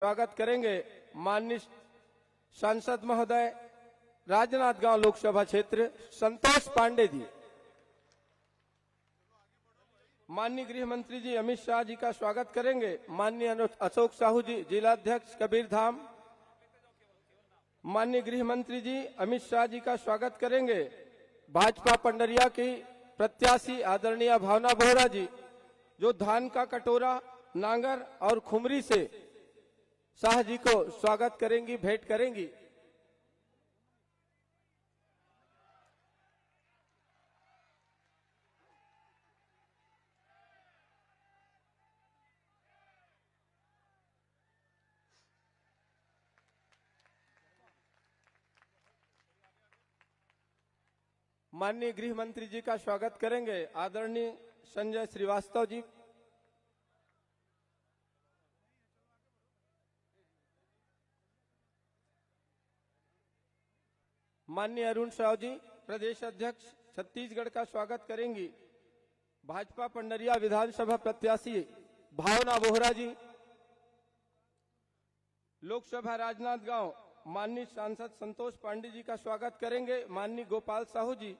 स्वागत करेंगे माननीय सांसद महोदय राजनांदगांव लोकसभा क्षेत्र संतोष पांडे जी। माननीय गृह मंत्री जी अमित शाह जी का स्वागत करेंगे माननीय अशोक साहू जी जिलाध्यक्ष कबीरधाम। माननीय गृह मंत्री जी अमित शाह जी का स्वागत करेंगे भाजपा पंडरिया की प्रत्याशी आदरणीय भावना बोहरा जी, जो धान का कटोरा नांगर और खुमरी से शाह जी को स्वागत करेंगी, भेंट करेंगी। माननीय गृह मंत्री जी का स्वागत करेंगे आदरणीय संजय श्रीवास्तव जी। माननीय अरुण साहू जी प्रदेश अध्यक्ष छत्तीसगढ़ का स्वागत करेंगी भाजपा पंडरिया विधानसभा प्रत्याशी भावना बोहरा जी। लोकसभा राजनांदगांव माननीय सांसद संतोष पांडे जी का स्वागत करेंगे माननीय गोपाल साहू जी।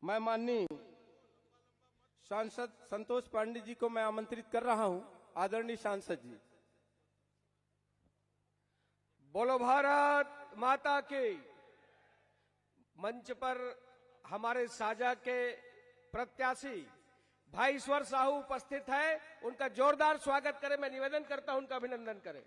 मैं माननीय सांसद संतोष पांडे जी को मैं आमंत्रित कर रहा हूं। आदरणीय सांसद जी। बोलो भारत माता की। मंच पर हमारे साझा के प्रत्याशी भाई ईश्वर साहू उपस्थित है, उनका जोरदार स्वागत करें। मैं निवेदन करता हूं उनका अभिनंदन करें।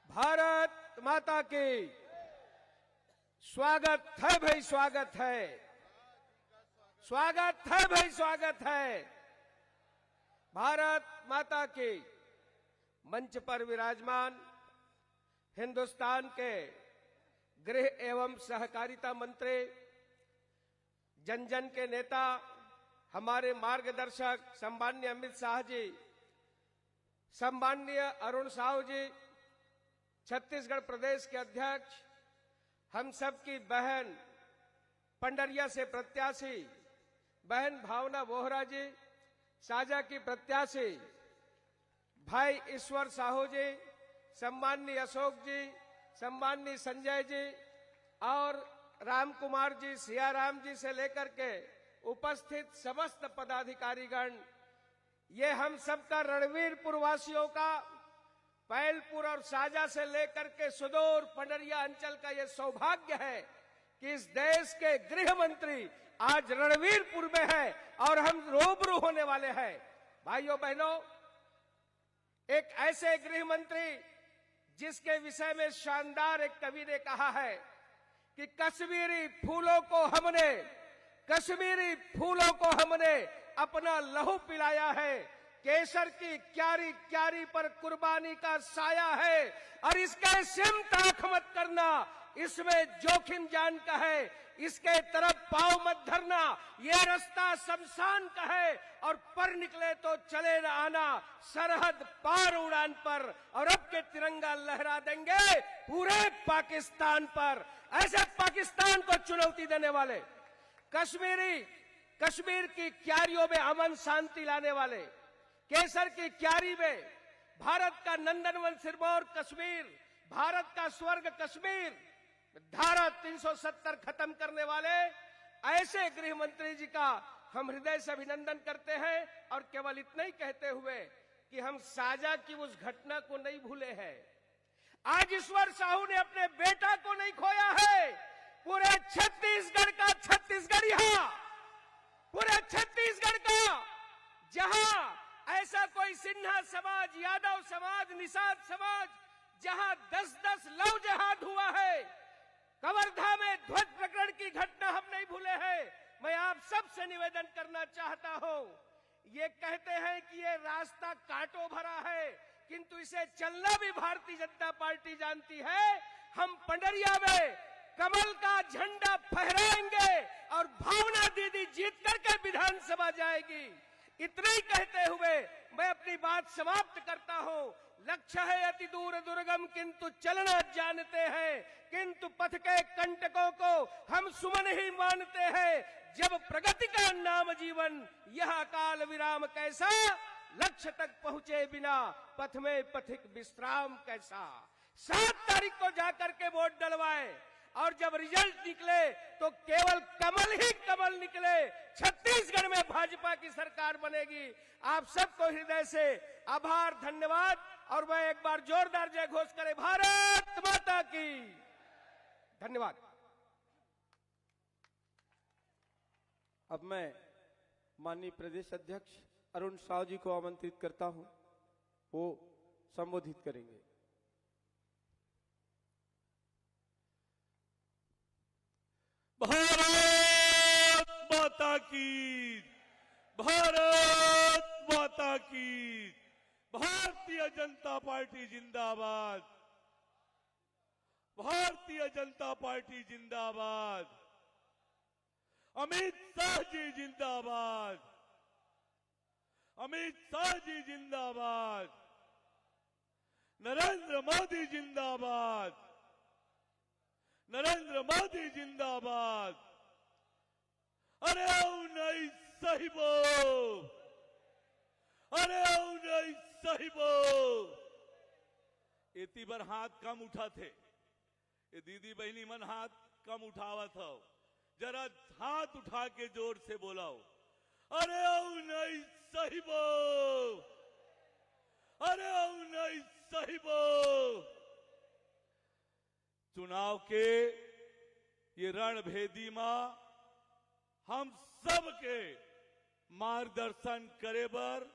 भारत माता की। स्वागत है भाई, स्वागत है, स्वागत है भाई, स्वागत है। भारत माता की। मंच पर विराजमान हिंदुस्तान के गृह एवं सहकारिता मंत्री, जन जन के नेता, हमारे मार्गदर्शक सम्माननीय अमित शाह जी, सम्माननीय अरुण साहू जी, छत्तीसगढ़ प्रदेश के अध्यक्ष, हम सब की बहन पंडरिया से प्रत्याशी बहन भावना बोहरा जी, साझा की प्रत्याशी भाई ईश्वर साहू जी, सम्माननीय अशोक जी, सम्माननीय संजय जी और राम कुमार जी, सियाराम जी से लेकर के उपस्थित समस्त पदाधिकारीगण, ये हम सबका रणवीरपुर वासियों का, पैलपुर और साजा से लेकर के सुदूर पंडरिया अंचल का यह सौभाग्य है कि इस देश के गृह मंत्री आज रणवीरपुर में है और हम रूबरू होने वाले हैं। भाइयों बहनों, एक ऐसे गृह मंत्री जिसके विषय में शानदार एक कवि ने कहा है कि कश्मीरी फूलों को हमने अपना लहू पिलाया है, केसर की क्यारी क्यारी पर कुर्बानी का साया है, और इसके सिमत आंख मत करना, इसमें जोखिम जान का है, इसके तरफ पांव मत धरना, ये रास्ता शमशान का है, और पर निकले तो चले न आना, सरहद पार उड़ान पर, और अब के तिरंगा लहरा देंगे पूरे पाकिस्तान पर। ऐसे पाकिस्तान को चुनौती देने वाले, कश्मीर की क्यारियों में अमन शांति लाने वाले, केसर की क्यारी में भारत का नंदनवन सिरमौर कश्मीर, भारत का स्वर्ग कश्मीर, धारा 370 खत्म करने वाले ऐसे गृह मंत्री जी का हम हृदय से अभिनंदन करते हैं। और केवल इतना ही कहते हुए कि हम साझा की उस घटना को नहीं भूले हैं। आज ईश्वर साहू ने अपने बेटा को नहीं खोया है, पूरे छत्तीसगढ़ का छत्तीसगढ़िया, पूरे छत्तीसगढ़ का, जहां ऐसा कोई सिन्हा समाज, यादव समाज, निषाद समाज, जहां 10-10 लव जिहाद हुआ है, कवर्धा में ध्वज प्रकरण की घटना हम नहीं भूले हैं। मैं आप सबसे निवेदन करना चाहता हूं, ये कहते हैं कि ये रास्ता कांटों भरा है, किंतु इसे चलना भी भारतीय जनता पार्टी जानती है। हम पंडरिया में कमल का झंडा फहराएंगे और भावना दीदी जीत करके विधानसभा जाएगी। इतना ही कहते हुए मैं अपनी बात समाप्त करता हूं। लक्ष्य है अति दूर दुर्गम किंतु चलना जानते हैं, किंतु पथ के कंटकों को हम सुमन ही मानते हैं। जब प्रगति का नाम जीवन, यह काल विराम कैसा, लक्ष्य तक पहुंचे बिना पथ में पथिक विश्राम कैसा। 7 तारीख को जाकर के वोट डलवाए और जब रिजल्ट निकले तो केवल कमल ही कमल निकले। छत्तीसगढ़ में भाजपा की सरकार बनेगी। आप सबको हृदय से आभार, धन्यवाद। और मैं एक बार जोरदार जय घोष करें, भारत माता की। धन्यवाद। अब मैं माननीय प्रदेश अध्यक्ष अरुण साव जी को आमंत्रित करता हूं, वो संबोधित करेंगे। भारत माता की, भारत माता की। भारतीय जनता पार्टी जिंदाबाद, भारतीय जनता पार्टी जिंदाबाद। अमित शाह जी जिंदाबाद, अमित शाह जी जिंदाबाद। नरेंद्र मोदी जिंदाबाद, नरेंद्र मोदी जिंदाबाद। अरे नहीं साहिबो, अरे नहीं साहिबो। इतनी बार हाथ कम उठा थे, ये दीदी बहनी मन हाथ कम उठावत हो, जरा हाथ उठा के जोर से बोलाओ, अरे नहीं साहिबो, अरे नहीं साहिबो। चुनाव के ये रणभेदी में हम सब के मार्गदर्शन करे बर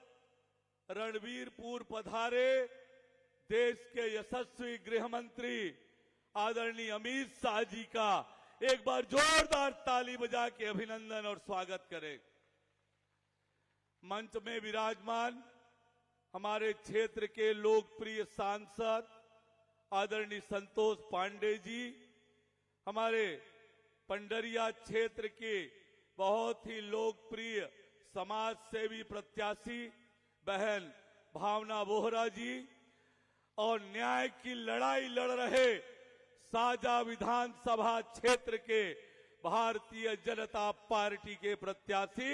रणबीरपुर पधारे देश के यशस्वी गृह मंत्री आदरणीय अमित शाह जी का एक बार जोरदार ताली बजा के अभिनंदन और स्वागत करें। मंच में विराजमान हमारे क्षेत्र के लोकप्रिय सांसद आदरणीय संतोष पांडे जी, हमारे पंडरिया क्षेत्र के बहुत ही लोकप्रिय समाज सेवी प्रत्याशी बहन भावना बोहरा जी, और न्याय की लड़ाई लड़ रहे साजा विधानसभा क्षेत्र के भारतीय जनता पार्टी के प्रत्याशी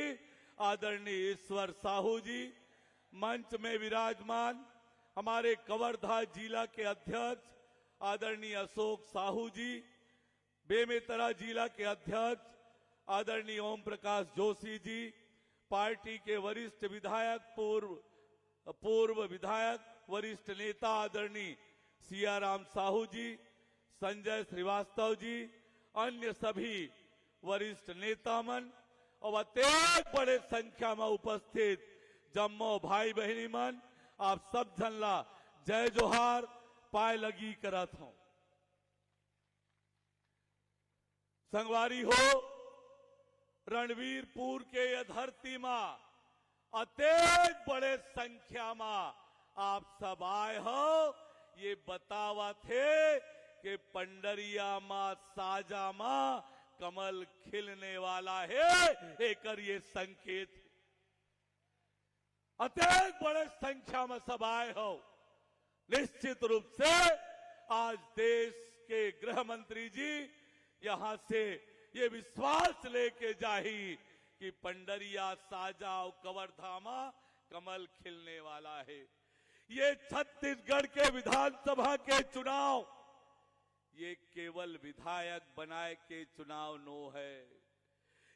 आदरणीय ईश्वर साहू जी, मंच में विराजमान हमारे कवर्धा जिला के अध्यक्ष आदरणीय अशोक साहू जी, बेमेतरा जिला के अध्यक्ष आदरणीय ओम प्रकाश जोशी जी, पार्टी के वरिष्ठ विधायक पूर्व विधायक वरिष्ठ नेता आदरणीय सियाराम साहू जी, संजय श्रीवास्तव जी, अन्य सभी वरिष्ठ नेता मन और अत्यंत बड़े संख्या में उपस्थित जम्मो भाई बहनी मन, आप सब जनला जय जोहार पाए लगी करत हूं। संगवारी हो, रणबीरपुर के यह धरती में अत्यंत बड़े संख्या में आप सब आए हो। ये बतावा थे कि पंडरिया मां साजा मां कमल खिलने वाला है, एक ये संकेत। अत्यंत बड़े संख्या में सब आए हो। निश्चित रूप से आज देश के गृह मंत्री जी यहां से ये विश्वास लेके जाही कि पंडरिया साजा और कवर्धा कमल खिलने वाला है। ये छत्तीसगढ़ के विधानसभा के चुनाव ये केवल विधायक बनाए के चुनाव नो है।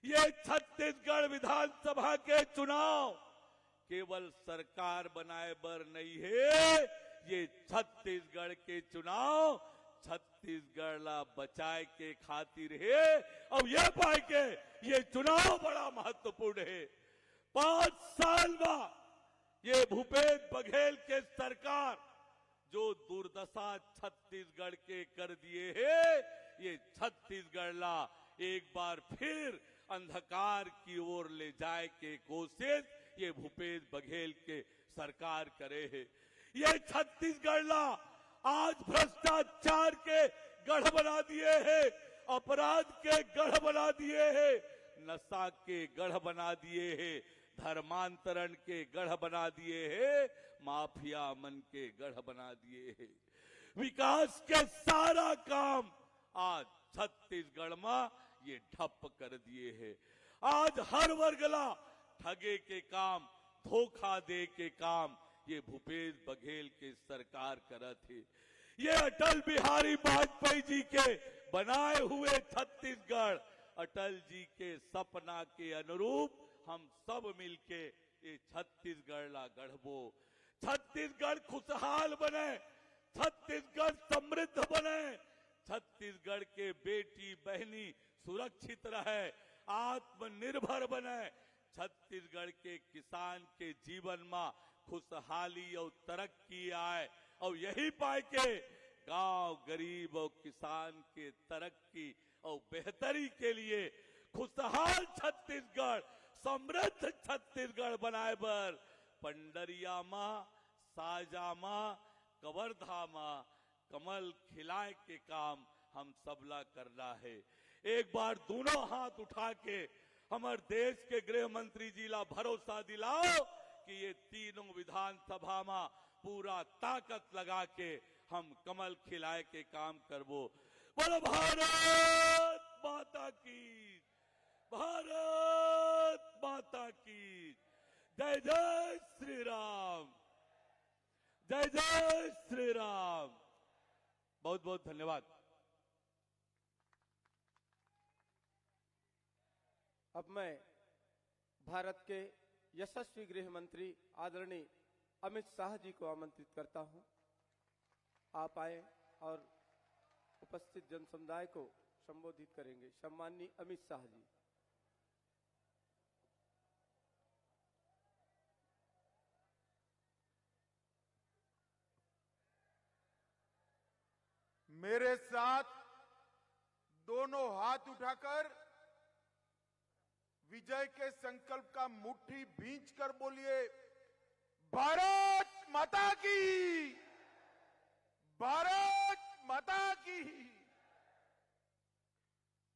ये छत्तीसगढ़ विधानसभा के चुनाव केवल सरकार बनाए बर नहीं है। ये छत्तीसगढ़ के चुनाव छत्तीसगढ़ ला बचाए के खातिर है। अब यह पाए के ये चुनाव बड़ा महत्वपूर्ण है। 5 साल में ये भूपेश बघेल के सरकार जो दुर्दशा छत्तीसगढ़ के कर दिए है, ये छत्तीसगढ़ ला एक बार फिर अंधकार की ओर ले जाए के कोशिश ये भूपेश बघेल के सरकार करे है। ये छत्तीसगढ़ ला आज भ्रष्टाचार के गढ़ बना दिए हैं, अपराध के गढ़ बना दिए हैं, नशा के गढ़ बना दिए हैं, धर्मांतरण के गढ़ बना दिए हैं, माफिया मन के गढ़ बना दिए हैं। विकास के सारा काम आज छत्तीसगढ़ में ये ठप कर दिए हैं। आज हर वर्गला ठगे के काम, धोखा दे के काम ये भूपेश बघेल के सरकार करत है। ये अटल बिहारी वाजपेयी जी के बनाए हुए छत्तीसगढ़, अटल जी के सपना के अनुरूप हम सब मिलके ये छत्तीसगढ़ ला गढ़बो। छत्तीसगढ़ खुशहाल बने, छत्तीसगढ़ समृद्ध बने, छत्तीसगढ़ के बेटी बहनी सुरक्षित रहे, आत्मनिर्भर बने, छत्तीसगढ़ के किसान के जीवन में खुशहाली और तरक्की आए, और यही पाए के गांव गरीब और किसान के तरक्की और बेहतरी के लिए खुशहाल छत्तीसगढ़, समृद्ध छत्तीसगढ़ बनाए बर पंडरिया मां, साजा मां, कवर्धा मां कमल खिलाए के काम हम सबला करना है। एक बार दोनों हाथ उठा के हमारे देश के गृह मंत्री जी ला भरोसा दिलाओ कि ये तीनों विधानसभा में पूरा ताकत लगा के हम कमल खिलाए के काम करबो। बोलो भारत माता की, भारत माता की जय जय श्री राम, जय जय श्री राम। बहुत बहुत धन्यवाद। अब मैं भारत के यशस्वी गृह मंत्री आदरणीय अमित शाह जी को आमंत्रित करता हूं। आप आए और उपस्थित जन समुदाय को संबोधित करेंगे। सम्माननीय अमित शाह जी। मेरे साथ दोनों हाथ उठाकर विजय के संकल्प का मुट्ठी भींच कर बोलिए, भारत माता की, भारत माता की।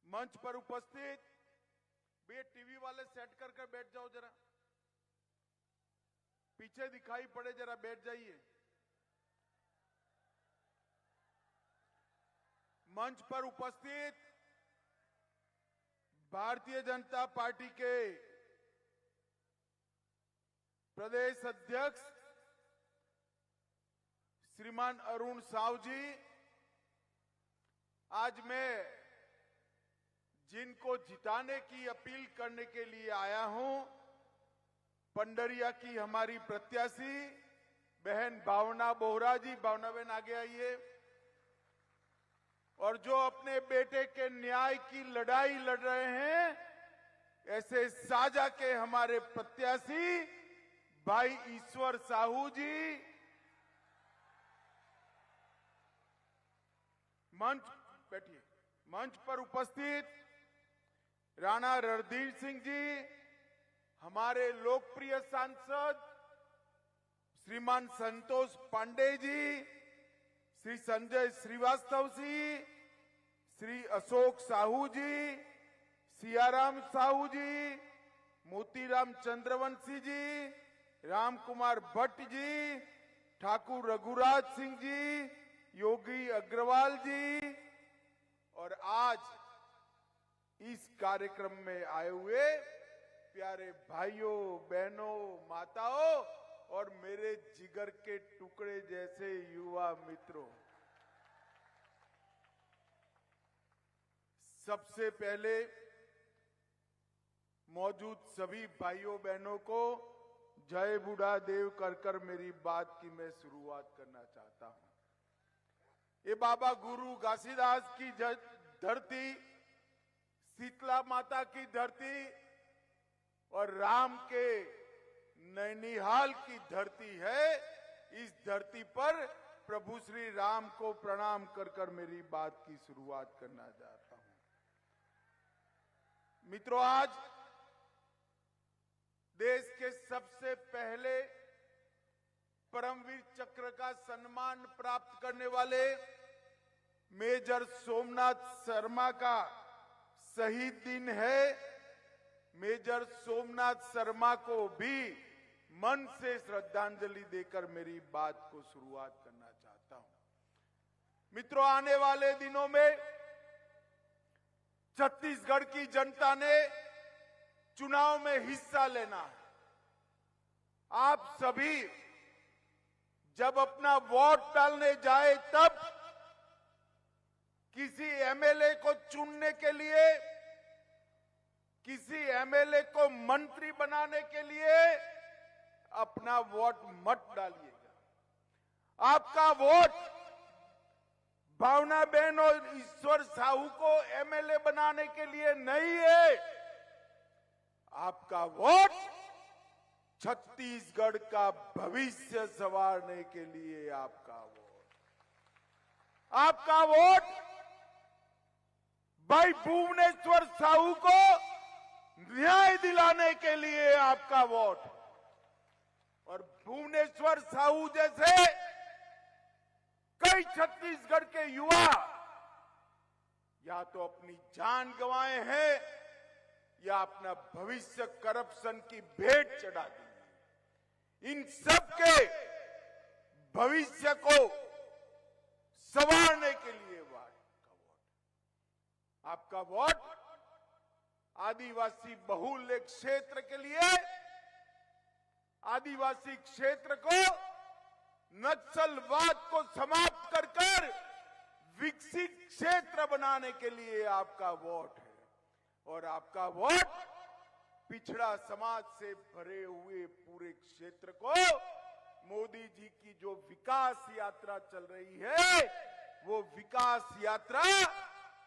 मंच पर उपस्थित बे टीवी वाले सेट कर बैठ जाओ, जरा पीछे दिखाई पड़े, जरा बैठ जाइए। मंच पर उपस्थित भारतीय जनता पार्टी के प्रदेश अध्यक्ष श्रीमान अरुण साव जी, आज मैं जिनको जिताने की अपील करने के लिए आया हूं, पंडरिया की हमारी प्रत्याशी बहन भावना बोहरा जी। भावना बहन आगे आइए। और जो अपने बेटे के न्याय की लड़ाई लड़ रहे हैं, ऐसे साजा के हमारे प्रत्याशी भाई ईश्वर साहू जी। मंच बैठिए। मंच पर उपस्थित राणा रणधीर सिंह जी, हमारे लोकप्रिय सांसद श्रीमान संतोष पांडे जी, श्री संजय श्रीवास्तव जी, श्री अशोक साहू जी, सियाराम साहू जी, मोतीराम चंद्रवंशी जी, राम कुमार भट्ट जी, ठाकुर रघुराज सिंह जी, योगी अग्रवाल जी, और आज इस कार्यक्रम में आए हुए प्यारे भाइयों बहनों माताओं और मेरे जिगर के टुकड़े जैसे युवा मित्रों, सबसे पहले मौजूद सभी भाइयों बहनों को जय बूढ़ा देव कर मेरी बात की मैं शुरुआत करना चाहता हूं। ये बाबा गुरु घासीदास की धरती, शीतला माता की धरती और राम के नैनीहाल की धरती है। इस धरती पर प्रभु श्री राम को प्रणाम कर मेरी बात की शुरुआत करना चाहता हूं। मित्रों, आज देश के सबसे पहले परमवीर चक्र का सम्मान प्राप्त करने वाले मेजर सोमनाथ शर्मा का शहीद दिन है। मेजर सोमनाथ शर्मा को भी मन से श्रद्धांजलि देकर मेरी बात को शुरुआत करना चाहता हूं। मित्रों, आने वाले दिनों में छत्तीसगढ़ की जनता ने चुनाव में हिस्सा लेना है। आप सभी जब अपना वोट डालने जाए तब किसी एमएलए को चुनने के लिए, किसी एमएलए को मंत्री बनाने के लिए अपना वोट मत डालिएगा। आपका वोट भावनाबेन और ईश्वर साहू को एमएलए बनाने के लिए नहीं है। आपका वोट छत्तीसगढ़ का भविष्य संवारने के लिए आपका वोट। आपका वोट भाई भुवनेश्वर साहू को न्याय दिलाने के लिए आपका वोट। और भुवनेश्वर साहू जैसे कई छत्तीसगढ़ के युवा या तो अपनी जान गंवाए हैं या अपना भविष्य करप्शन की भेंट चढ़ा दी। इन सब के भविष्य को संवारने के लिए आपका वोट आदिवासी बहुल्य क्षेत्र के लिए, आदिवासी क्षेत्र को नक्सलवाद को समाप्त कर कर विकसित क्षेत्र बनाने के लिए आपका वोट है। और आपका वोट पिछड़ा समाज से भरे हुए पूरे क्षेत्र को, मोदी जी की जो विकास यात्रा चल रही है, वो विकास यात्रा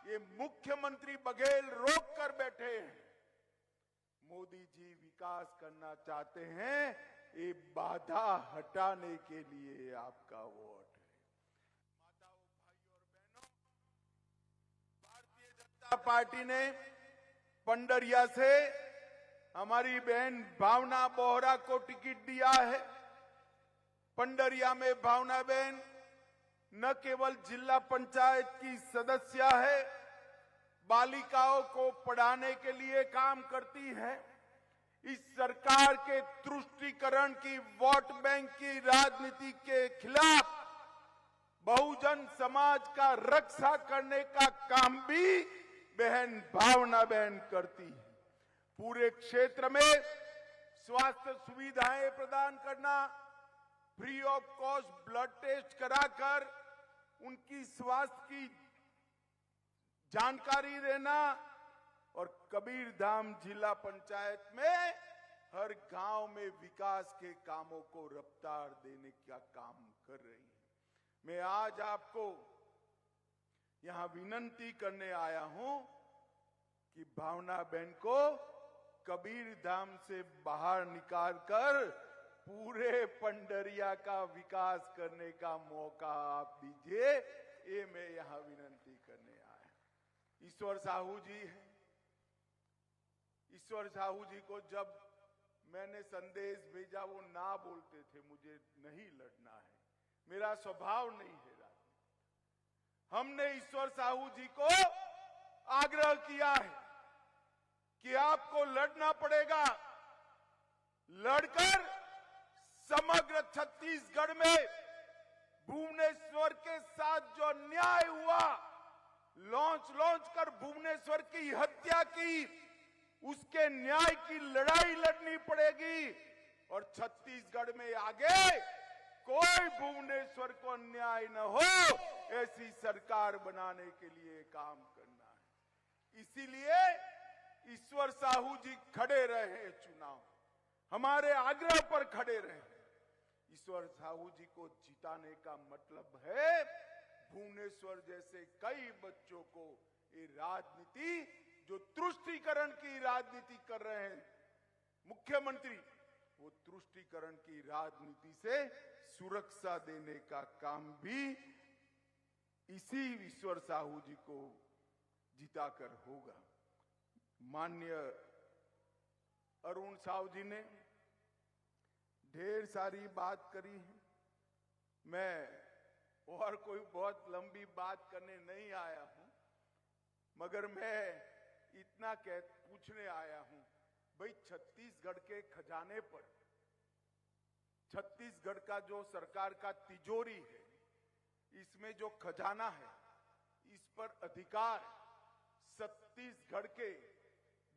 ये मुख्यमंत्री बघेल रोक कर बैठे हैं। मोदी जी विकास करना चाहते हैं, ये बाधा हटाने के लिए आपका वोट है। माताओं, भाइयों और बहनों, भारतीय जनता पार्टी ने पंडरिया से हमारी बहन भावना बोहरा को टिकट दिया है। पंडरिया में भावना बहन न केवल जिला पंचायत की सदस्य है, बालिकाओं को पढ़ाने के लिए काम करती है। इस सरकार के तुष्टीकरण की, वोट बैंक की राजनीति के खिलाफ बहुजन समाज का रक्षा करने का काम भी बहन भावना बहन करती है। पूरे क्षेत्र में स्वास्थ्य सुविधाएं प्रदान करना, free of cost blood test कराकर उनकी स्वास्थ्य की जानकारी देना और कबीरधाम जिला पंचायत में हर गांव में विकास के कामों को रफ्तार देने का काम कर रही है। मैं आज आपको यहां विनंती करने आया हूं कि भावना बहन को कबीरधाम से बाहर निकालकर पूरे पंडरिया का विकास करने का मौका आप दीजिए। ये मैं यहां विनंती करने आया। ईश्वर साहू जी है। ईश्वर साहू जी को जब मैंने संदेश भेजा, वो ना बोलते थे मुझे नहीं लड़ना है, मेरा स्वभाव नहीं है राजनीति। हमने ईश्वर साहू जी को आग्रह किया है कि आपको लड़ना पड़ेगा। लड़कर समग्र छत्तीसगढ़ में भुवनेश्वर के साथ जो न्याय हुआ, लॉन्च कर भुवनेश्वर की हत्या की, उसके न्याय की लड़ाई लड़नी पड़ेगी। और छत्तीसगढ़ में आगे कोई भुवनेश्वर को न्याय न हो, ऐसी सरकार बनाने के लिए काम करना है। इसीलिए ईश्वर साहू जी खड़े रहे, चुनाव हमारे आग्रह पर खड़े रहे। ईश्वर साहू जी को जिताने का मतलब है भुवनेश्वर जैसे कई बच्चों को ये राजनीति, जो तुष्टीकरण की राजनीति कर रहे हैं मुख्यमंत्री, वो तुष्टीकरण की राजनीति से सुरक्षा देने का काम भी इसी ईश्वर साहू जी को जिताकर होगा। माननीय अरुण साहू जी ने ढेर सारी बात करी है। मैं और कोई बहुत लंबी बात करने नहीं आया हूं, मगर मैं इतना पूछने आया हूं, भाई छत्तीसगढ़ के खजाने पर, छत्तीसगढ़ का जो सरकार का तिजोरी है, इसमें जो खजाना है, इस पर अधिकार छत्तीसगढ़ के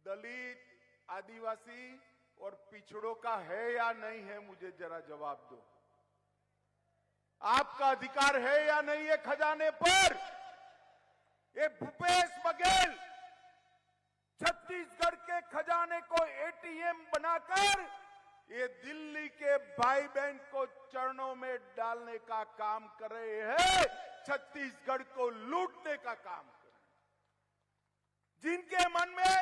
दलित, आदिवासी और पिछड़ों का है या नहीं है? मुझे जरा जवाब दो। आपका अधिकार है या नहीं है खजाने पर? ये भूपेश बघेल छत्तीसगढ़ के खजाने को एटीएम बनाकर ये दिल्ली के भाई बहन को चरणों में डालने का काम कर रहे हैं, छत्तीसगढ़ को लूटने का काम कर रहे हैं। जिनके मन में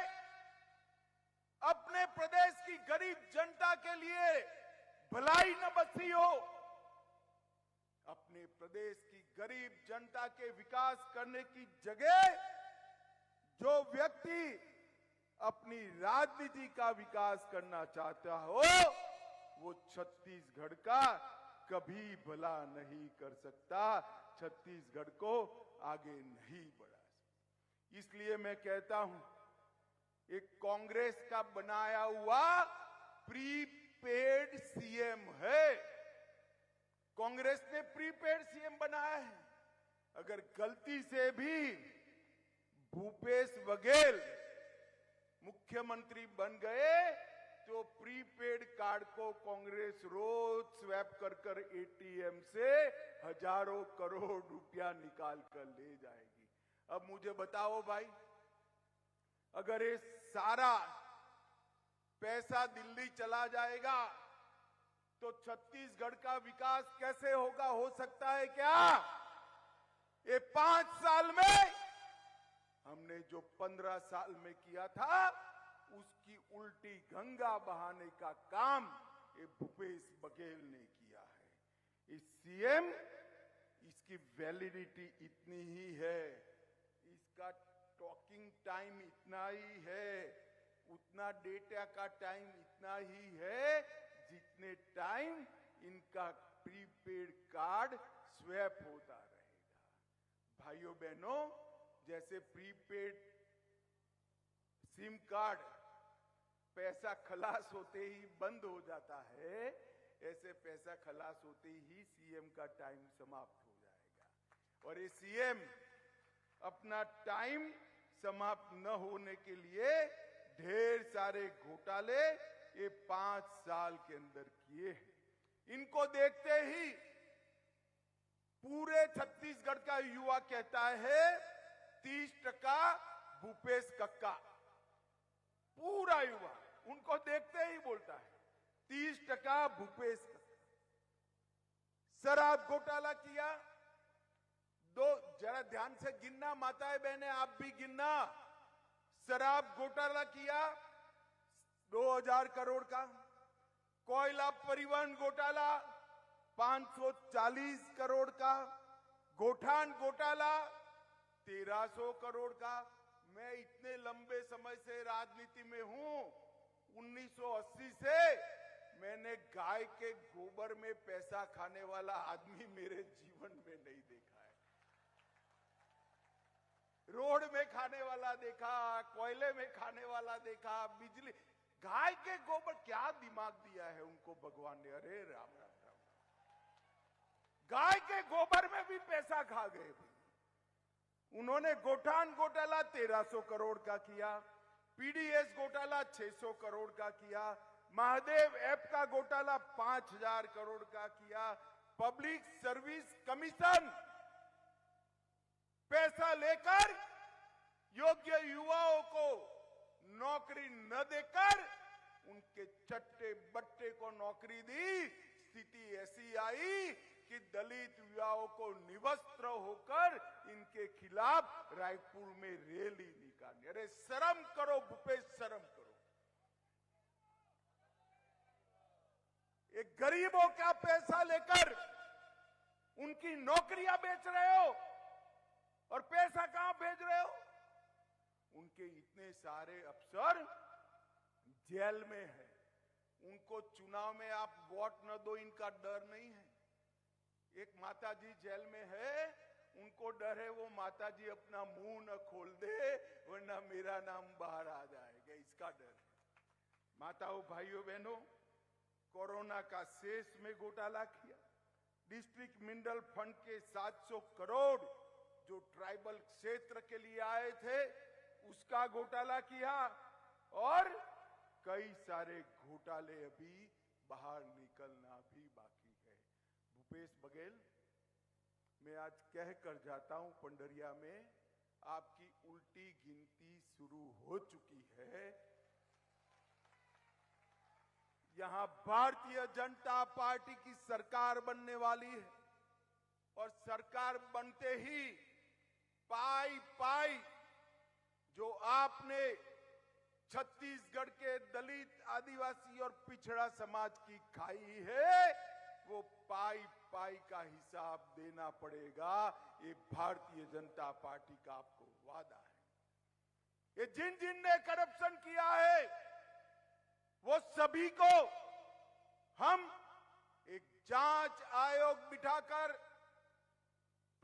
अपने प्रदेश की गरीब जनता के लिए भलाई न बसी हो, अपने प्रदेश की गरीब जनता के विकास करने की जगह जो व्यक्ति अपनी राजनीति का विकास करना चाहता हो, वो छत्तीसगढ़ का कभी भला नहीं कर सकता, छत्तीसगढ़ को आगे नहीं बढ़ा सकता। इसलिए मैं कहता हूं, एक कांग्रेस का बनाया हुआ प्रीपेड सीएम है। कांग्रेस ने प्रीपेड सीएम बनाया है। अगर गलती से भी भूपेश बघेल मुख्यमंत्री बन गए तो प्रीपेड कार्ड को कांग्रेस रोज स्वैप कर कर एटीएम से हजारों करोड़ रुपया निकाल कर ले जाएगी। अब मुझे बताओ भाई, अगर ये सारा पैसा दिल्ली चला जाएगा तो छत्तीसगढ़ का विकास कैसे होगा? हो सकता है क्या? ये 5 साल में हमने जो 15 साल में किया था, उसकी उल्टी गंगा बहाने का काम ये भूपेश बघेल ने किया है। इस सीएम, इसकी वैलिडिटी इतनी ही है, इसका टॉकिंग टाइम इतना ही है, उतना डेटा का टाइम इतना ही है जितने टाइम इनका प्रीपेड कार्ड स्वैप होता रहेगा। भाइयों बहनों, जैसे प्रीपेड सिम कार्ड पैसा खलास होते ही बंद हो जाता है, ऐसे पैसा खलास होते ही सीएम का टाइम समाप्त हो जाएगा। और ये सीएम अपना टाइम समाप्त न होने के लिए ढेर सारे घोटाले ये 5 साल के अंदर किए हैं। इनको देखते ही पूरे छत्तीसगढ़ का युवा कहता है 30% भूपेश कक्का। पूरा युवा उनको देखते ही बोलता है 30% भूपेश कक्का। शराब घोटाला किया, जरा ध्यान से गिनना माताएं बहनें, आप भी गिनना। शराब घोटाला किया 2000 करोड़ का। कोयला परिवहन घोटाला 540 करोड़ का। गोठान घोटाला 1300 करोड़ का। मैं इतने लंबे समय से राजनीति में हूं, 1980 से मैंने गाय के गोबर में पैसा खाने वाला आदमी मेरे जीवन में नहीं देखा है। रोड में खाने वाला देखा, कोयले में खाने वाला देखा, बिजली, गाय के गोबर, क्या दिमाग दिया है उनको भगवान ने। अरे राम राम राम, गाय के गोबर में भी पैसा खा गए। उन्होंने गोठान घोटाला 1300 करोड़ का किया, पीडीएस घोटाला 600 करोड़ का किया, महादेव ऐप का घोटाला 5000 करोड़ का किया, पब्लिक सर्विस कमीशन पैसा लेकर योग्य युवाओं को नौकरी न देकर उनके चट्टे बट्टे को नौकरी दी। स्थिति ऐसी आई कि दलित युवाओं को निवस्त्र होकर इनके खिलाफ रायपुर में रैली निकाली। अरे शर्म करो भूपेश, शर्म करो। एक गरीबों का पैसा लेकर उनकी नौकरियां बेच रहे हो और पैसा कहां भेज रहे हो? उनके इतने सारे अफसर जेल में हैं, उनको चुनाव में आप वोट न दो, इनका डर नहीं है। एक माता जी जेल में है, उनको डर है वो माता जी अपना मुंह न खोल दे वरना मेरा नाम बाहर आ जाएगा, इसका डर है। माताओं भाइयों बहनों, कोरोना का शेष में घोटाला किया, डिस्ट्रिक्ट मिनरल फंड के 700 करोड़ जो ट्राइबल क्षेत्र के लिए आए थे उसका घोटाला किया, और कई सारे घोटाले अभी बाहर निकलना भी बाकी है। भूपेश बघेल, मैं आज कह कर जाता हूं, पंडरिया में आपकी उल्टी गिनती शुरू हो चुकी है। यहां भारतीय जनता पार्टी की सरकार बनने वाली है, और सरकार बनते ही पाई पाई जो आपने छत्तीसगढ़ के दलित, आदिवासी और पिछड़ा समाज की खाई है, वो पाई पाई का हिसाब देना पड़ेगा। ये भारतीय जनता पार्टी का आपको वादा है। ये जिन जिन ने करप्शन किया है वो सभी को हम एक जांच आयोग बिठाकर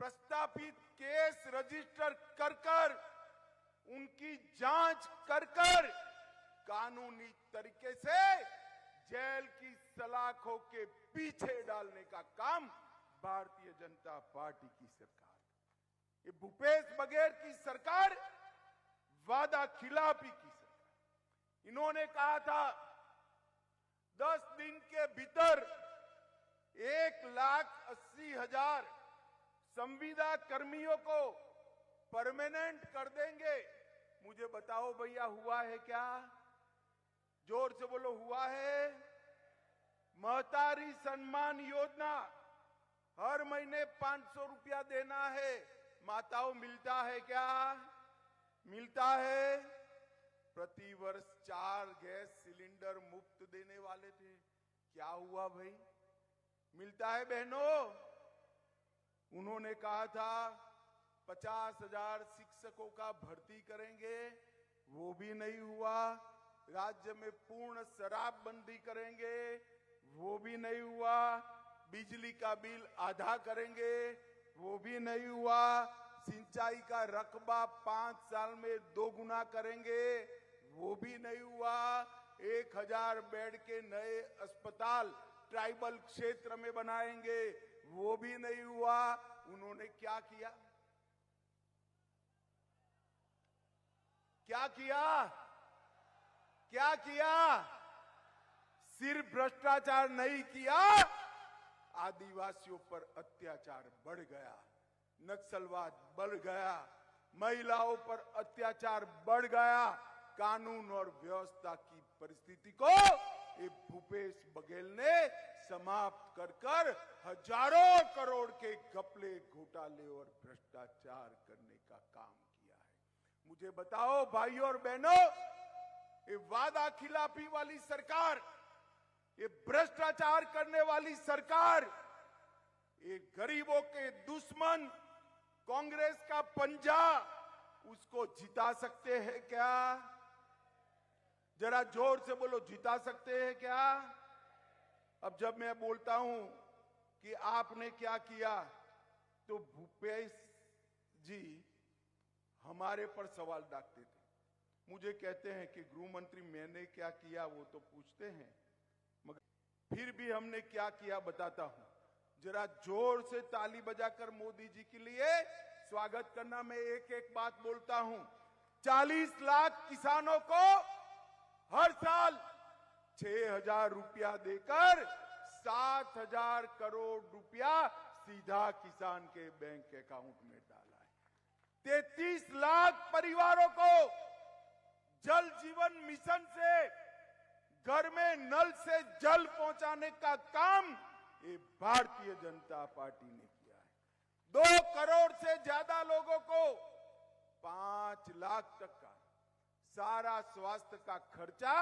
प्रस्तावित केस रजिस्टर कर उनकी जांच कर कानूनी तरीके से जेल की सलाखों के पीछे डालने का काम भारतीय जनता पार्टी की सरकार, ये भूपेश बघेल की सरकार वादा खिलाफी की सरकार। इन्होंने कहा था 10 दिन के भीतर 1,80,000 संविदा कर्मियों को परमानेंट कर देंगे। मुझे बताओ भैया, हुआ है क्या? जोर से बोलो, हुआ है? महतारी सम्मान योजना, हर महीने 500 रुपया देना है। माताओं, मिलता है क्या? मिलता है। प्रति वर्ष 4 गैस सिलेंडर मुफ्त देने वाले थे, क्या हुआ भाई? मिलता है बहनों? उन्होंने कहा था 50,000 शिक्षकों का भर्ती करेंगे, वो भी नहीं हुआ। राज्य में पूर्ण शराबबंदी करेंगे, वो भी नहीं हुआ। बिजली का बिल आधा करेंगे, वो भी नहीं हुआ। सिंचाई का रकबा 5 साल में 2 गुना करेंगे, वो भी नहीं हुआ। 1000 बेड के नए अस्पताल ट्राइबल क्षेत्र में बनाएंगे, वो भी नहीं हुआ। उन्होंने क्या किया? क्या किया? क्या किया? सिर्फ भ्रष्टाचार नहीं किया, आदिवासियों पर अत्याचार बढ़ गया, नक्सलवाद बढ़ गया, महिलाओं पर अत्याचार बढ़ गया। कानून और व्यवस्था की परिस्थिति को ये भूपेश बघेल ने समाप्त कर हजारों करोड़ के घपले, घोटाले और भ्रष्टाचार करने का काम किया है। मुझे बताओ भाइयों और बहनों, ये वादा खिलाफी वाली सरकार, ये भ्रष्टाचार करने वाली सरकार, ये गरीबों के दुश्मन कांग्रेस का पंजा, उसको जिता सकते हैं क्या? जरा जोर से बोलो, जिता सकते हैं क्या? अब जब मैं बोलता हूं कि आपने क्या किया, तो भूपेश जी हमारे पर सवाल डालते थे। मुझे कहते हैं कि गृह मंत्री मैंने क्या किया वो तो पूछते हैं, मगर फिर भी हमने क्या किया बताता हूं। जरा जोर से ताली बजाकर मोदी जी के लिए स्वागत करना। मैं एक एक बात बोलता हूं। 40 लाख किसानों को हर साल 6,000 रुपया देकर 7,000 करोड़ रुपया सीधा किसान के बैंक अकाउंट में डाला है। 33 लाख परिवारों को जल जीवन मिशन से घर में नल से जल पहुंचाने का काम ये भारतीय जनता पार्टी ने किया है। 2 करोड़ से ज्यादा लोगों को 5 लाख तक का सारा स्वास्थ्य का खर्चा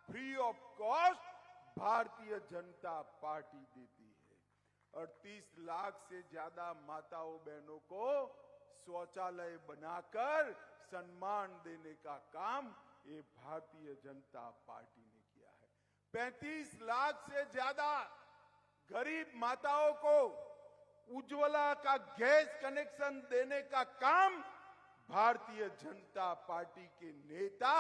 free of cost Bharatiya Janata party देती है। और 30 लाख से ज्यादा माताओं बहनों को शौचालय बनाकर सम्मान देने का काम ये भारतीय जनता पार्टी ने किया है। 35 लाख से ज्यादा गरीब माताओं को उज्ज्वला का गैस कनेक्शन देने का काम भारतीय जनता पार्टी के नेता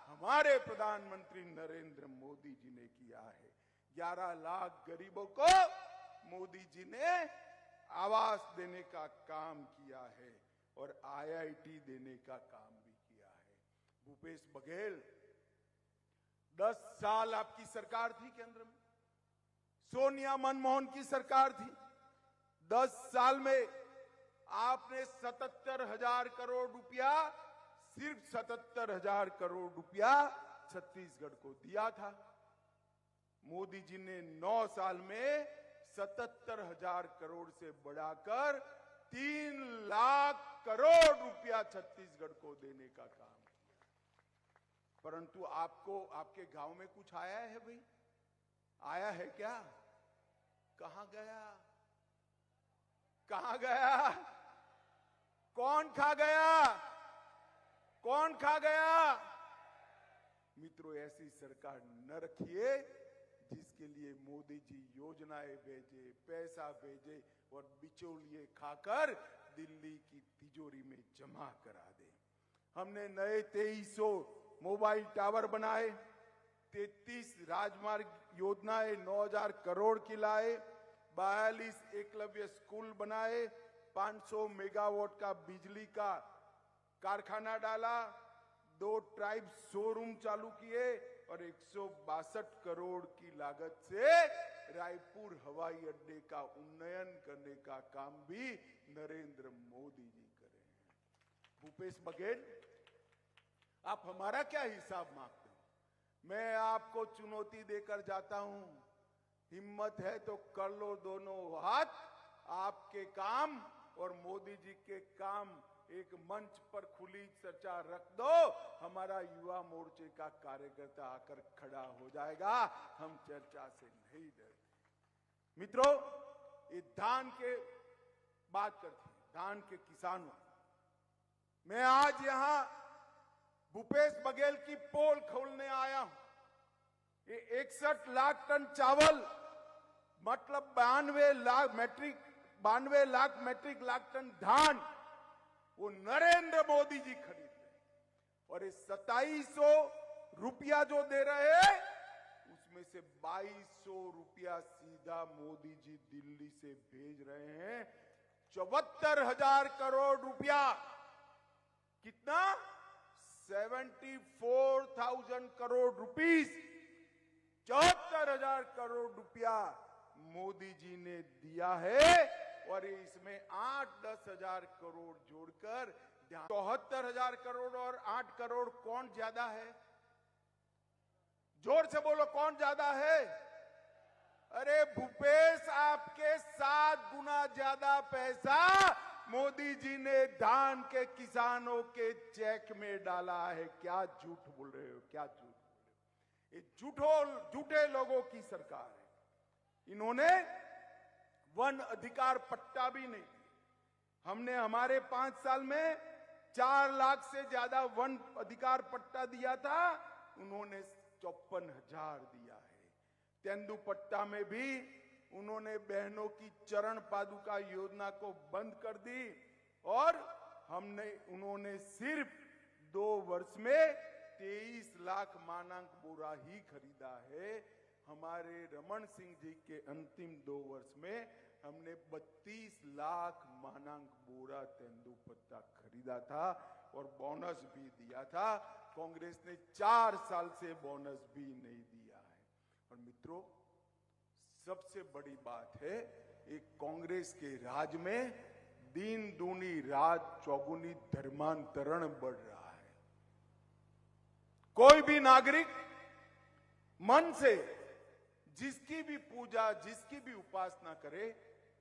हमारे प्रधानमंत्री नरेंद्र मोदी जी ने किया है। 11 लाख गरीबों को मोदी जी ने आवास देने का काम किया है और आईआईटी देने का काम भी किया है। भूपेश बघेल, 10 साल आपकी सरकार थी केंद्र में, सोनिया मनमोहन की सरकार थी। 10 साल में आपने 77,000 करोड़ रुपया, सिर्फ 77,000 करोड़ रुपया छत्तीसगढ़ को दिया था। मोदी जी ने 9 साल में 77,000 करोड़ से बढ़ाकर 3 लाख करोड़ रुपया छत्तीसगढ़ को देने का काम किया। परंतु आपको आपके गांव में कुछ आया है भाई? आया है क्या? कहां गया? कहां गया? कौन खा गया? कौन खा गया? मित्रों, ऐसी सरकार न रखिए जिसके लिए मोदी जी योजनाएं भेजे, पैसा भेजे और बिचौलिए खाकर दिल्ली की तिजोरी में जमा करा दे। हमने नए 2300 मोबाइल टावर बनाए, 33 राजमार्ग योजनाएं 9,000 करोड़ की लाए, 42 एकलव्य स्कूल बनाए, 500 मेगावाट का बिजली का कारखाना डाला, 2 ट्राइब शोरूम चालू किए और 162 करोड़ की लागत से रायपुर हवाई अड्डे का उन्नयन करने का काम भी नरेंद्र मोदी जी करे हैं। भूपेश बघेल, आप हमारा क्या हिसाब मांगते हो? मैं आपको चुनौती देकर जाता हूं, हिम्मत है तो कर लो दोनों हाथ। आपके काम और मोदी जी के काम एक मंच पर खुली चर्चा रख दो, हमारा युवा मोर्चे का कार्यकर्ता आकर खड़ा हो जाएगा। हम चर्चा से नहीं डरते। मित्रों, ये धान के बात करते हैं, धान के किसानों। मैं आज यहां भूपेश बघेल की पोल खोलने आया हूं। ये 61 लाख टन चावल, मतलब 92 लाख मैट्रिक लाख टन धान, वो नरेंद्र मोदी जी खरीद रहे। और ये 2700 रुपया जो दे रहे हैं, उसमें से 2200 रुपया सीधा मोदी जी दिल्ली से भेज रहे हैं। 74,000 करोड़ रुपया, कितना? 74,000 करोड़ रुपीस, 74,000 करोड़ रुपया मोदी जी ने दिया है। और इसमें 8-10 हजार करोड़ जोड़कर 74,000 करोड़ और 8 करोड़ कौन ज्यादा है? जोर से बोलो, कौन ज्यादा है? अरे भूपेश, आपके 7 गुना ज्यादा पैसा मोदी जी ने धान के किसानों के चेक में डाला है। क्या झूठ बोल रहे हो? क्या झूठ बोल रहे हो? ये झूठे लोगों की सरकार है। इन्होंने वन अधिकार पट्टा भी नहीं दिया। हमने हमारे 5 साल में 4 लाख से ज्यादा वन अधिकार पट्टा दिया था, उन्होंने 54,000 दिया है। तेंदु पट्टा में भी उन्होंने बहनों की चरण पादुका योजना को बंद कर दी और उन्होंने सिर्फ 2 वर्ष में 23 लाख मानक बोरा ही खरीदा है। हमारे रमन सिंह जी के अंतिम 2 वर्ष में हमने 32 लाख मानक बोरा तेंदुपत्ता खरीदा था और बोनस भी दिया था। कांग्रेस ने 4 साल से बोनस भी नहीं दिया है। और मित्रों, सबसे बड़ी बात है, एक कांग्रेस के राज में दिन दूनी रात चौगुनी धर्मांतरण बढ़ रहा है। कोई भी नागरिक मन से जिसकी भी पूजा, जिसकी भी उपासना करे,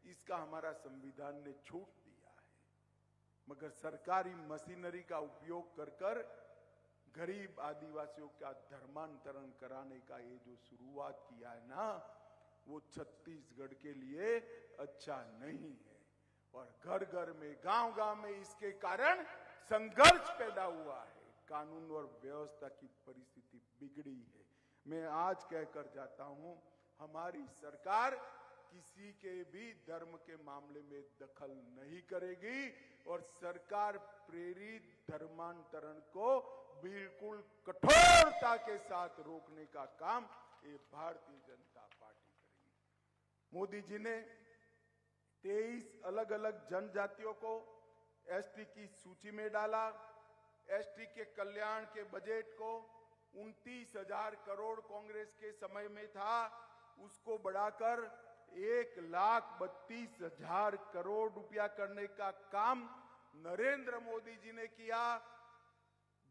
इसका हमारा संविधान ने छूट दिया है। मगर सरकारी मशीनरी का उपयोग कर गरीब आदिवासियों का धर्मांतरण कराने का ये जो शुरुआत किया है ना, वो छत्तीसगढ़ के लिए अच्छा नहीं है। और घर घर में, गांव गांव में इसके कारण संघर्ष पैदा हुआ है। कानून और व्यवस्था की परिस्थिति बिगड़ी है। मैं आज कहकर जाता हूं, हमारी सरकार किसी के भी धर्म के मामले में दखल नहीं करेगी और सरकार प्रेरित धर्मांतरण को बिल्कुल कठोरता के साथ रोकने का काम ये भारतीय जनता पार्टी करेगी। मोदी जी ने 23 अलग अलग जनजातियों को एसटी की सूची में डाला। एसटी के कल्याण के बजट को 29,000 करोड़ कांग्रेस के समय में था, उसको बढ़ाकर 1,32,000 करोड़ रुपया करने का काम नरेंद्र मोदी जी ने किया।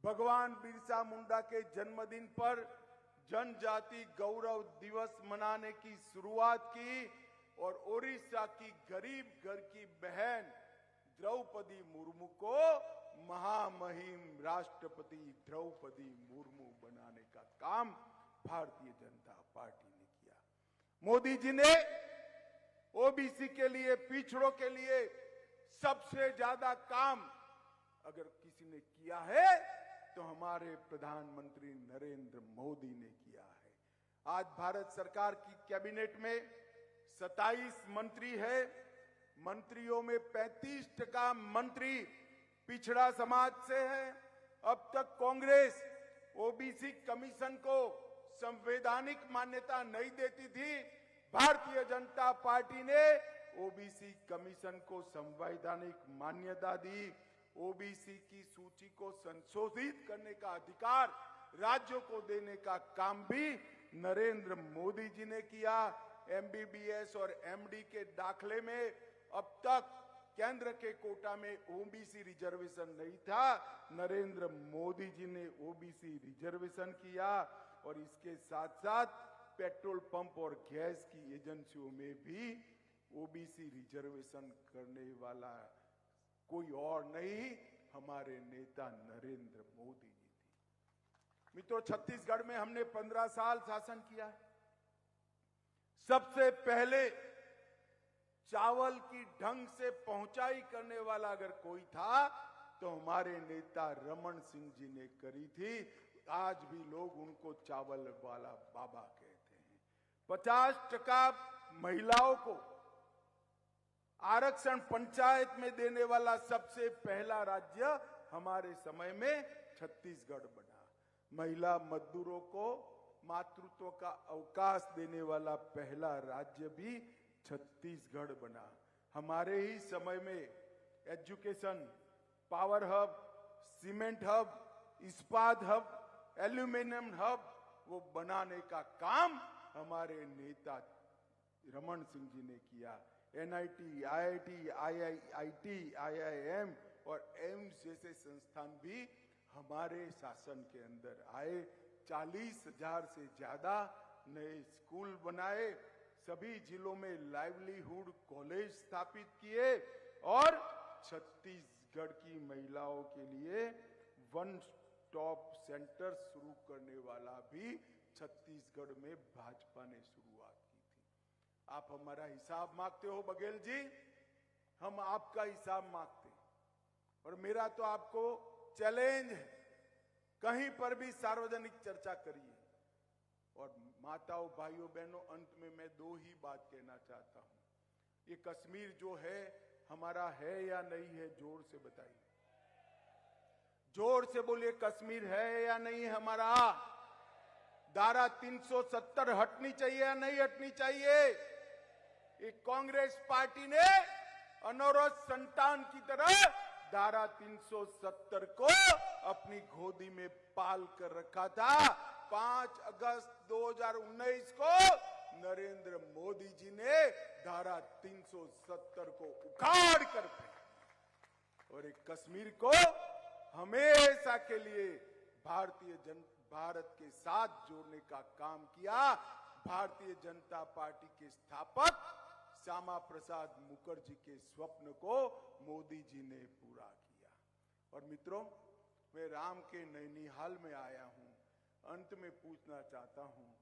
भगवान बिरसा मुंडा के जन्मदिन पर जनजाति गौरव दिवस मनाने की शुरुआत की और ओडिशा की गरीब घर की बहन द्रौपदी मुर्मू को महामहिम राष्ट्रपति द्रौपदी मुर्मू बनाने का काम भारतीय जनता पार्टी ने किया। मोदी जी ने ओबीसी के लिए, पिछड़ों के लिए सबसे ज्यादा काम अगर किसी ने किया है तो हमारे प्रधानमंत्री नरेंद्र मोदी ने किया है। आज भारत सरकार की कैबिनेट में 27 मंत्री है। मंत्रियों में 35% मंत्री पिछड़ा समाज से है। अब तक कांग्रेस ओबीसी कमीशन को संवैधानिक मान्यता नहीं देती थी। भारतीय जनता पार्टी ने ओबीसी कमीशन को संवैधानिक मान्यता दी। ओबीसी की सूची को संशोधित करने का अधिकार राज्यों को देने का काम भी नरेंद्र मोदी जी ने किया। एमबीबीएस और एमडी के दाखले में अब तक केंद्र के कोटा में ओबीसी रिजर्वेशन नहीं था, नरेंद्र मोदी जी ने ओबीसी रिजर्वेशन किया। और इसके साथ साथ पेट्रोल पंप और गैस की एजेंसियों में भी ओबीसी रिजर्वेशन करने वाला कोई और नहीं, हमारे नेता नरेंद्र मोदी जी थे। मित्रों, छत्तीसगढ़ में हमने 15 साल शासन किया है। सबसे पहले चावल की ढंग से पहुंचाई करने वाला अगर कोई था तो हमारे नेता रमन सिंह जी ने करी थी। आज भी लोग उनको चावल वाला बाबा कहते हैं। 50% महिलाओं को आरक्षण पंचायत में देने वाला सबसे पहला राज्य हमारे समय में छत्तीसगढ़ बना। महिला मजदूरों को मातृत्व का अवकाश देने वाला पहला राज्य भी छत्तीसगढ़ बना। हमारे ही समय में education, power hub, cement hub, इस्पात हब, एल्यूमिनियम हब वो बनाने का काम हमारे नेता रमन सिंह जी ने किया। एनआईटी, आईआईटी, आईआईटी, आईआईएम और एम्स जैसे संस्थान भी हमारे शासन के अंदर आए। 40,000 से ज्यादा नए स्कूल बनाए। सभी जिलों में लाइवलीहुड कॉलेज स्थापित किए और छत्तीसगढ़ की महिलाओं के लिए वन स्टॉप सेंटर शुरू करने वाला भी छत्तीसगढ़ में भाजपा ने शुरुआत की थी। आप हमारा हिसाब मांगते हो बघेल जी, हम आपका हिसाब मांगते हैं। और मेरा तो आपको चैलेंज है, कहीं पर भी सार्वजनिक चर्चा करिए। और माताओं, भाइयों, बहनों, अंत में मैं 2 ही बात कहना चाहता हूं। ये कश्मीर जो है हमारा है या नहीं है, जोर से बताइए। जोर से बोलिए, कश्मीर है या नहीं हमारा? धारा 370 हटनी चाहिए या नहीं हटनी चाहिए? एक कांग्रेस पार्टी ने अनौरत संतान की तरह धारा 370 को अपनी गोदी में पाल कर रखा था। 5 अगस्त 2019 को नरेंद्र मोदी जी ने धारा 370 को उखाड़ कर फेंका और एक कश्मीर को हमेशा के लिए भारत के साथ जोड़ने का काम किया। भारतीय जनता पार्टी के स्थापक श्यामा प्रसाद मुखर्जी के स्वप्न को मोदी जी ने पूरा किया। और मित्रों, मैं राम के नैनीहाल में आया हूं। अंत में पूछना चाहता हूं,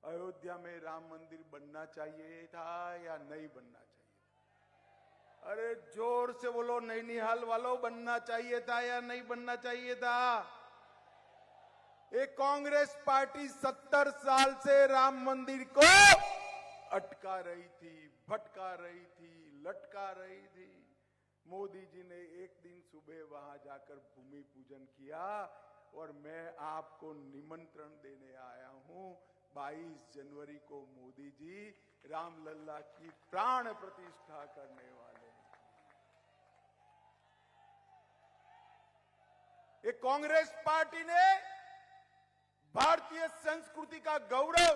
अयोध्या में राम मंदिर बनना चाहिए था या नहीं बनना चाहिए? अरे जोर से बोलो नैनीहाल वालों, बनना चाहिए था या नहीं बनना चाहिए था? एक कांग्रेस पार्टी 70 साल से राम मंदिर को अटका रही थी, भटका रही थी, लटका रही थी। मोदी जी ने एक दिन सुबह वहां जाकर भूमि पूजन किया और मैं आपको निमंत्रण देने आया हूं। 22 जनवरी को मोदी जी रामलला की प्राण प्रतिष्ठा करने वाले हैं। ये कांग्रेस पार्टी ने भारतीय संस्कृति का गौरव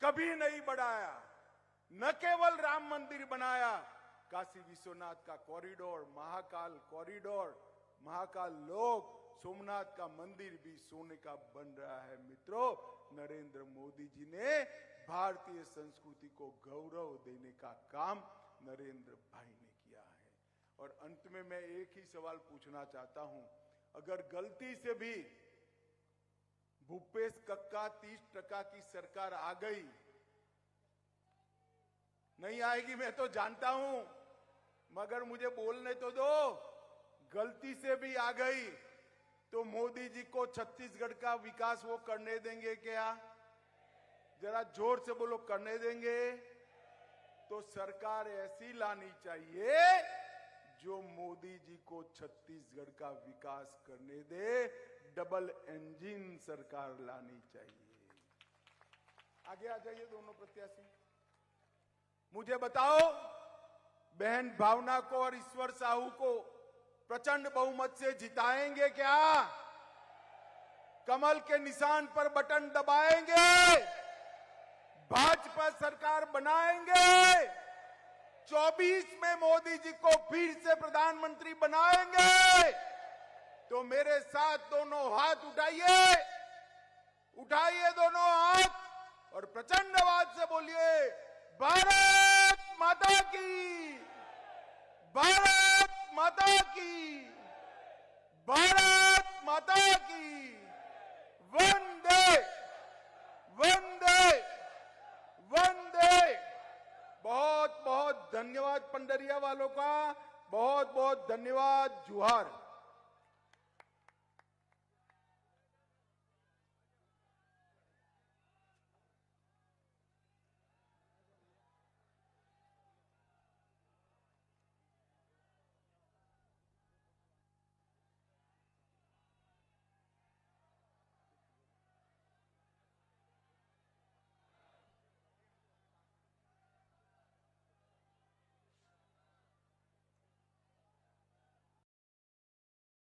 कभी नहीं बढ़ाया। न केवल राम मंदिर बनाया, काशी विश्वनाथ का कॉरिडोर, महाकाल लोक, सोमनाथ का मंदिर भी सोने का बन रहा है। मित्रों, नरेंद्र मोदी जी ने भारतीय संस्कृति को गौरव देने का काम नरेंद्र भाई ने किया है। और अंत में मैं एक ही सवाल पूछना चाहता हूं, अगर गलती से भी भूपेश कक्का 30% की सरकार आ गई, नहीं आएगी मैं तो जानता हूं, मगर मुझे बोलने तो दो, गलती से भी आ गई तो मोदी जी को छत्तीसगढ़ का विकास वो करने देंगे क्या? जरा जोर से बोलो, करने देंगे? तो सरकार ऐसी लानी चाहिए जो मोदी जी को छत्तीसगढ़ का विकास करने दे। डबल इंजन सरकार लानी चाहिए। आगे आ जाइए दोनों प्रत्याशी। मुझे बताओ, बहन भावना को और ईश्वर साहू को प्रचंड बहुमत से जिताएंगे क्या? कमल के निशान पर बटन दबाएंगे? भाजपा सरकार बनाएंगे? 24 में मोदी जी को फिर से प्रधानमंत्री बनाएंगे? तो मेरे साथ दोनों हाथ उठाइए, उठाइए दोनों हाथ और प्रचंड आवाज से बोलिए, भारत माता की, भारत माता की, भारत माता की, वंदे वंदे वंदे। बहुत बहुत धन्यवाद पंडरिया वालों का, बहुत बहुत धन्यवाद। जुहार।